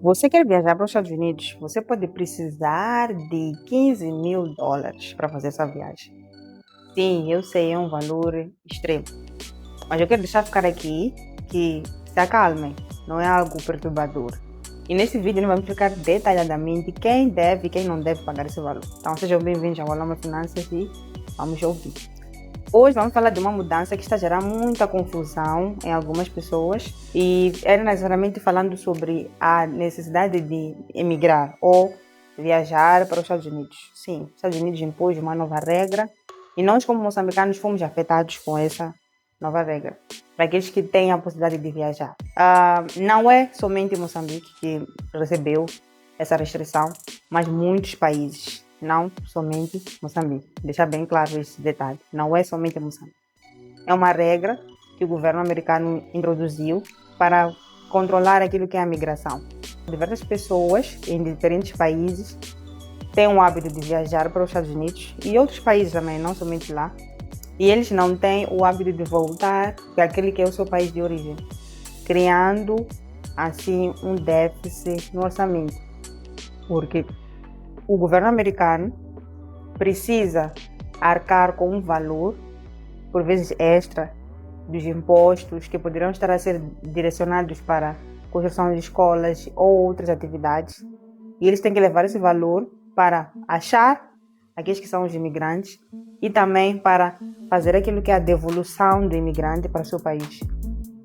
Você quer viajar para os Estados Unidos? Você pode precisar de $15.000 para fazer essa viagem. Sim, eu sei, é um valor extremo. Mas eu quero deixar ficar aqui que se acalmem, não é algo perturbador. E nesse vídeo nós vamos explicar detalhadamente quem deve e quem não deve pagar esse valor. Então sejam bem-vindos ao Alama Finanças e vamos ouvir. Hoje vamos falar de uma mudança que está a gerar muita confusão em algumas pessoas e é necessariamente falando sobre a necessidade de emigrar ou viajar para os Estados Unidos. Sim, os Estados Unidos impôs uma nova regra e nós como moçambicanos fomos afetados com essa nova regra. Para aqueles que têm a possibilidade de viajar. Não é somente Moçambique que recebeu essa restrição, mas muitos países. Não somente Moçambique. Deixar bem claro esse detalhe. Não é somente Moçambique. É uma regra que o governo americano introduziu para controlar aquilo que é a migração. Diversas pessoas em diferentes países têm o hábito de viajar para os Estados Unidos e outros países também, não somente lá. E eles não têm o hábito de voltar para aquele que é o seu país de origem, criando assim um déficit no orçamento. Porque o governo americano precisa arcar com um valor, por vezes extra, dos impostos que poderão estar a ser direcionados para construção de escolas ou outras atividades. E eles têm que levar esse valor para achar aqueles que são os imigrantes e também para fazer aquilo que é a devolução do imigrante para o seu país.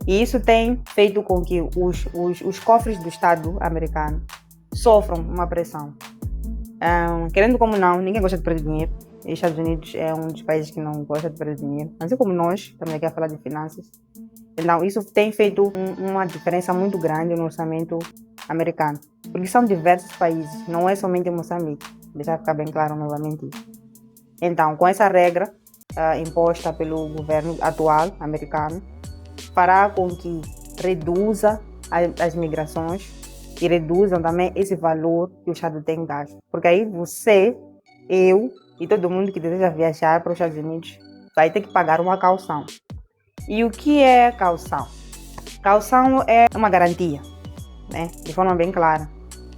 E isso tem feito com que os cofres do Estado americano sofram uma pressão. Querendo como não, ninguém gosta de perder dinheiro. E os Estados Unidos é um dos países que não gosta de perder dinheiro. Assim como nós, estamos aqui a falar de finanças. Então, isso tem feito uma diferença muito grande no orçamento americano. Porque são diversos países, não é somente Moçambique. Deixar ficar bem claro novamente isso. Então, com essa regra imposta pelo governo atual americano, fará com que reduza as migrações e reduzam também esse valor que o Estado tem gasto. Porque aí você, eu e todo mundo que deseja viajar para os Estados Unidos vai ter que pagar uma caução. E o que é caução? Caução é uma garantia, né? De forma bem clara.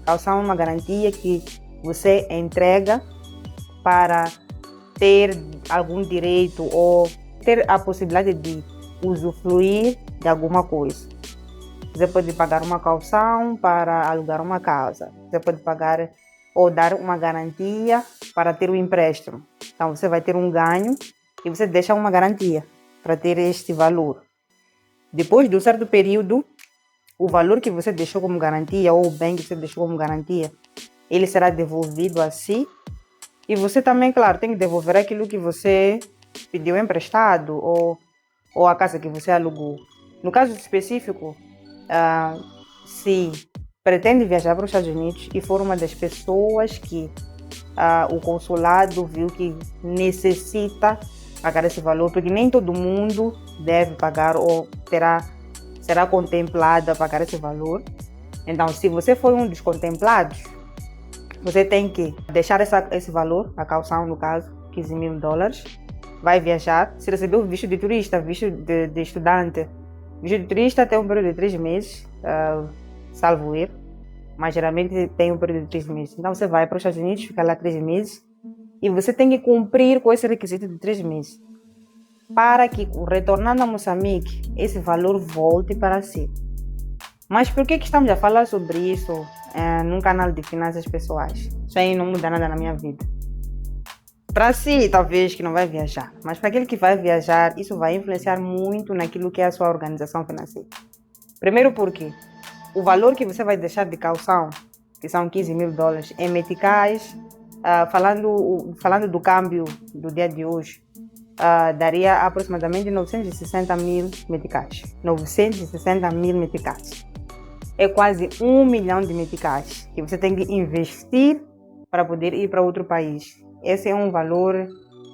Caução é uma garantia que você entrega para ter algum direito ou ter a possibilidade de usufruir de alguma coisa. Você pode pagar uma caução para alugar uma casa. Você pode pagar ou dar uma garantia para ter um empréstimo. Então você vai ter um ganho e você deixa uma garantia para ter este valor. Depois de um certo período, o valor que você deixou como garantia ou o bem que você deixou como garantia, ele será devolvido a si. E você também, claro, tem que devolver aquilo que você pediu emprestado ou a casa que você alugou. No caso específico, se pretende viajar para os Estados Unidos e for uma das pessoas que o consulado viu que necessita pagar esse valor, porque nem todo mundo deve pagar ou será contemplado a pagar esse valor. Então, se você for um dos contemplados, você tem que deixar esse valor, a caução no caso, $15.000, vai viajar. Se receber o visto de turista, visto de estudante, visto de turista tem um período de 3 meses, salvo erro, mas geralmente tem um período de 3 meses. Então você vai para os Estados Unidos, fica lá 3 meses e você tem que cumprir com esse requisito de 3 meses para que, retornando a Moçambique, esse valor volte para si. Mas por que estamos a falar sobre isso num canal de finanças pessoais? Isso aí não muda nada na minha vida. Para si, talvez, que não vai viajar. Mas para aquele que vai viajar, isso vai influenciar muito naquilo que é a sua organização financeira. Primeiro porque o valor que você vai deixar de caução, que são $15.000, em meticais, falando do câmbio do dia de hoje, daria aproximadamente 960 mil meticais. 960 mil meticais. É quase 1 milhão de meticais que você tem que investir para poder ir para outro país. Esse é um valor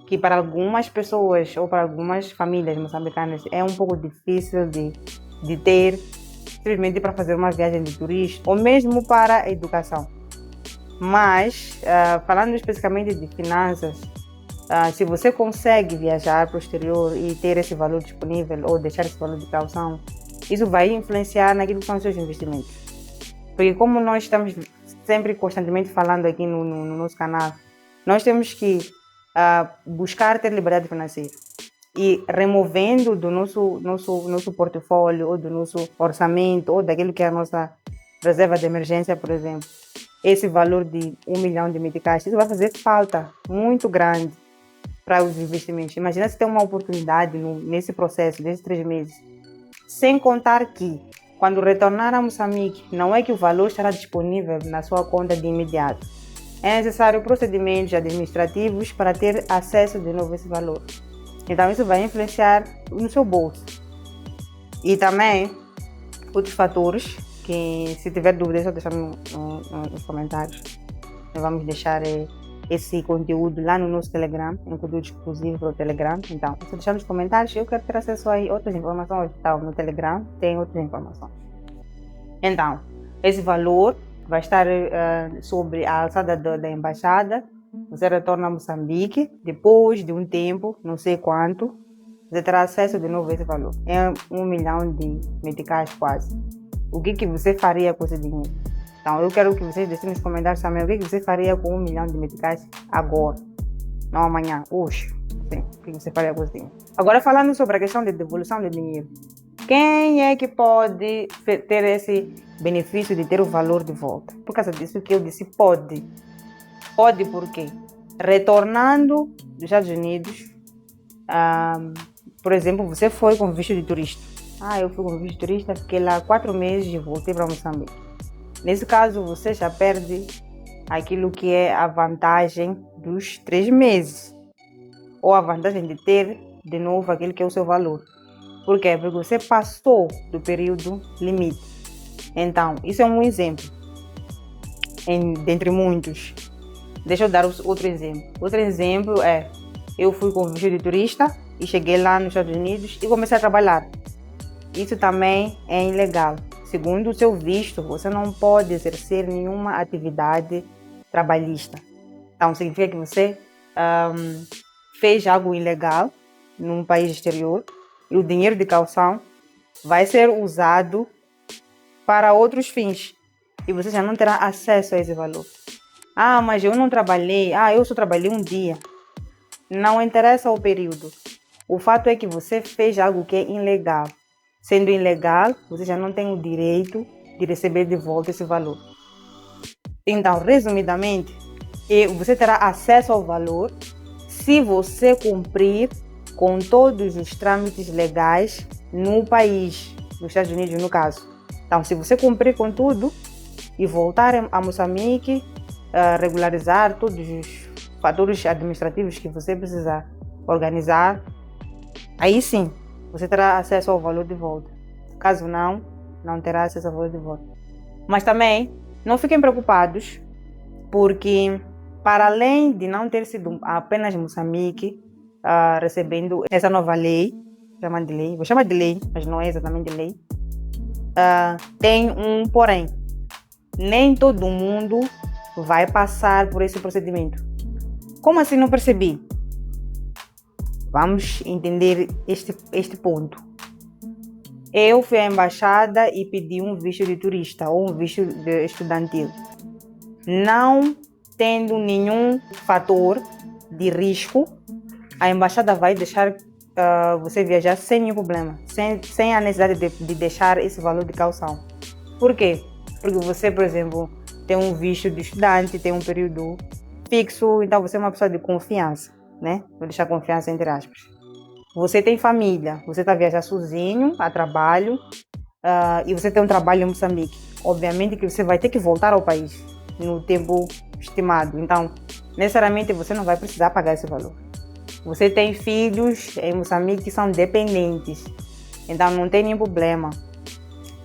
que para algumas pessoas ou para algumas famílias moçambicanas é um pouco difícil de ter, simplesmente para fazer uma viagem de turista ou mesmo para a educação. Mas, falando especificamente de finanças, se você consegue viajar para o exterior e ter esse valor disponível ou deixar esse valor de caução, isso vai influenciar naquilo que são os seus investimentos. Porque como nós estamos sempre constantemente falando aqui no nosso canal, nós temos que buscar ter liberdade financeira. E removendo do nosso portfólio, ou do nosso orçamento, ou daquilo que é a nossa reserva de emergência, por exemplo, esse valor de 1 milhão de meticais, isso vai fazer falta muito grande para os investimentos. Imagina se tem uma oportunidade nesse processo, desses 3 meses. Sem contar que, quando retornar a Moçambique, não é que o valor estará disponível na sua conta de imediato. É necessário procedimentos administrativos para ter acesso de novo a esse valor. Então, isso vai influenciar no seu bolso. E também, outros fatores, que se tiver dúvidas, só deixar nos comentários. Nós vamos deixar esse conteúdo lá no nosso Telegram, um conteúdo exclusivo para o Telegram. Então, se deixar nos comentários, eu quero ter acesso a outras informações. Então, no Telegram tem outras informações. Então, esse valor vai estar sobre a alçada da embaixada. Você retorna a Moçambique, depois de um tempo, não sei quanto, você terá acesso de novo a esse valor. É 1 milhão de meticais quase. O que você faria com esse dinheiro? Então, eu quero que vocês deixem nos comentários também o que você faria com 1 milhão de meticais agora, não amanhã, hoje. Sim, o que você faria com esse dinheiro? Agora, falando sobre a questão de devolução de dinheiro. Quem é que pode ter esse benefício de ter o valor de volta? Por causa disso que eu disse pode. Pode por quê? Retornando dos Estados Unidos, por exemplo, você foi com visto de turista. Eu fui com visto de turista, fiquei lá 4 meses e voltei para Moçambique. Nesse caso, você já perde aquilo que é a vantagem dos 3 meses. Ou a vantagem de ter de novo aquilo que é o seu valor. Por quê? Porque você passou do período limite. Então, isso é um exemplo, dentre muitos. Deixa eu dar outro exemplo. Outro exemplo é, eu fui com visto de turista e cheguei lá nos Estados Unidos e comecei a trabalhar. Isso também é ilegal. Segundo o seu visto, você não pode exercer nenhuma atividade trabalhista. Então, significa que você fez algo ilegal num país exterior e o dinheiro de caução vai ser usado para outros fins e você já não terá acesso a esse valor. Mas eu não trabalhei. Eu só trabalhei um dia. Não interessa o período. O fato é que você fez algo que é ilegal. Sendo ilegal, você já não tem o direito de receber de volta esse valor. Então, resumidamente, você terá acesso ao valor se você cumprir com todos os trâmites legais no país, nos Estados Unidos, no caso. Então, se você cumprir com tudo e voltar a Moçambique, regularizar todos os fatores administrativos que você precisa organizar, aí sim, você terá acesso ao valor de volta. Caso não, não terá acesso ao valor de volta. Mas também, não fiquem preocupados, porque para além de não ter sido apenas Moçambique recebendo essa nova lei, vou chamar de lei, mas não é exatamente lei, tem um porém. Nem todo mundo vai passar por esse procedimento. Como assim? Não percebi? Vamos entender este ponto. Eu fui à embaixada e pedi um visto de turista ou um visto estudantil. Não tendo nenhum fator de risco, a embaixada vai deixar você viajar sem nenhum problema, sem a necessidade de deixar esse valor de caução. Por quê? Porque você, por exemplo, tem um visto de estudante, tem um período fixo, então você é uma pessoa de confiança, né? Vou deixar confiança entre aspas. Você tem família, você está viajando sozinho a trabalho e você tem um trabalho em Moçambique. Obviamente que você vai ter que voltar ao país no tempo estimado. Então, necessariamente você não vai precisar pagar esse valor. Você tem filhos em Moçambique que são dependentes, então não tem nenhum problema.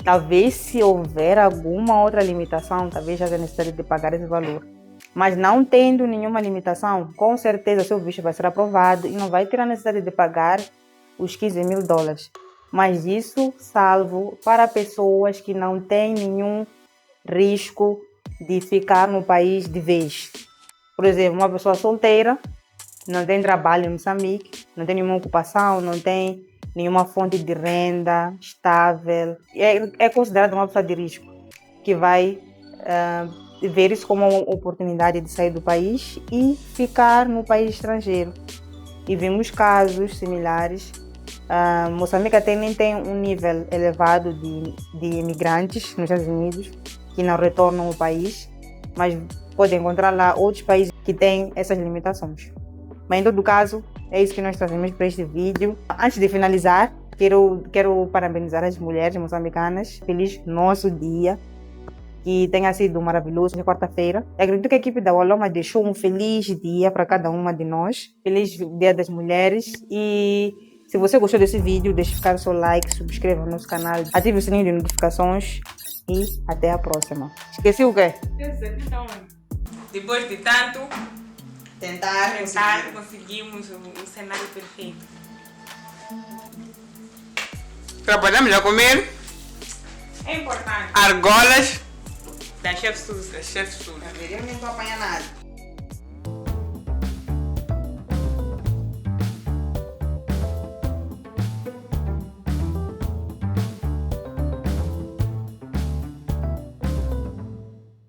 Talvez se houver alguma outra limitação, talvez já tenha necessidade de pagar esse valor. Mas não tendo nenhuma limitação, com certeza seu visto vai ser aprovado e não vai ter a necessidade de pagar os 15 mil dólares. Mas isso salvo para pessoas que não têm nenhum risco de ficar no país de vez. Por exemplo, uma pessoa solteira, não tem trabalho em Moçambique, não tem nenhuma ocupação, não tem nenhuma fonte de renda estável, é considerada uma pessoa de risco. que vai ver isso como uma oportunidade de sair do país e ficar no país estrangeiro. E vimos casos similares. Moçambique até nem tem um nível elevado de imigrantes nos Estados Unidos que não retornam ao país, mas pode encontrar lá outros países que têm essas limitações. Mas em todo caso, é isso que nós trazemos para este vídeo. Antes de finalizar, quero parabenizar as mulheres moçambicanas. Feliz nosso dia, que tenha sido maravilhoso na quarta-feira. Acredito que a equipe da Waloma deixou um feliz dia para cada uma de nós. Feliz Dia das Mulheres. E se você gostou desse vídeo, deixe ficar o seu like, subscreva no nosso canal, ative o sininho de notificações e até a próxima. Esqueci o quê? Então, depois de tanto Tentar conseguimos o cenário perfeito. Trabalhamos a comer É importante. argolas Da Chef Suzy. da Chef Suzy. Deveríamos não apanhar nada.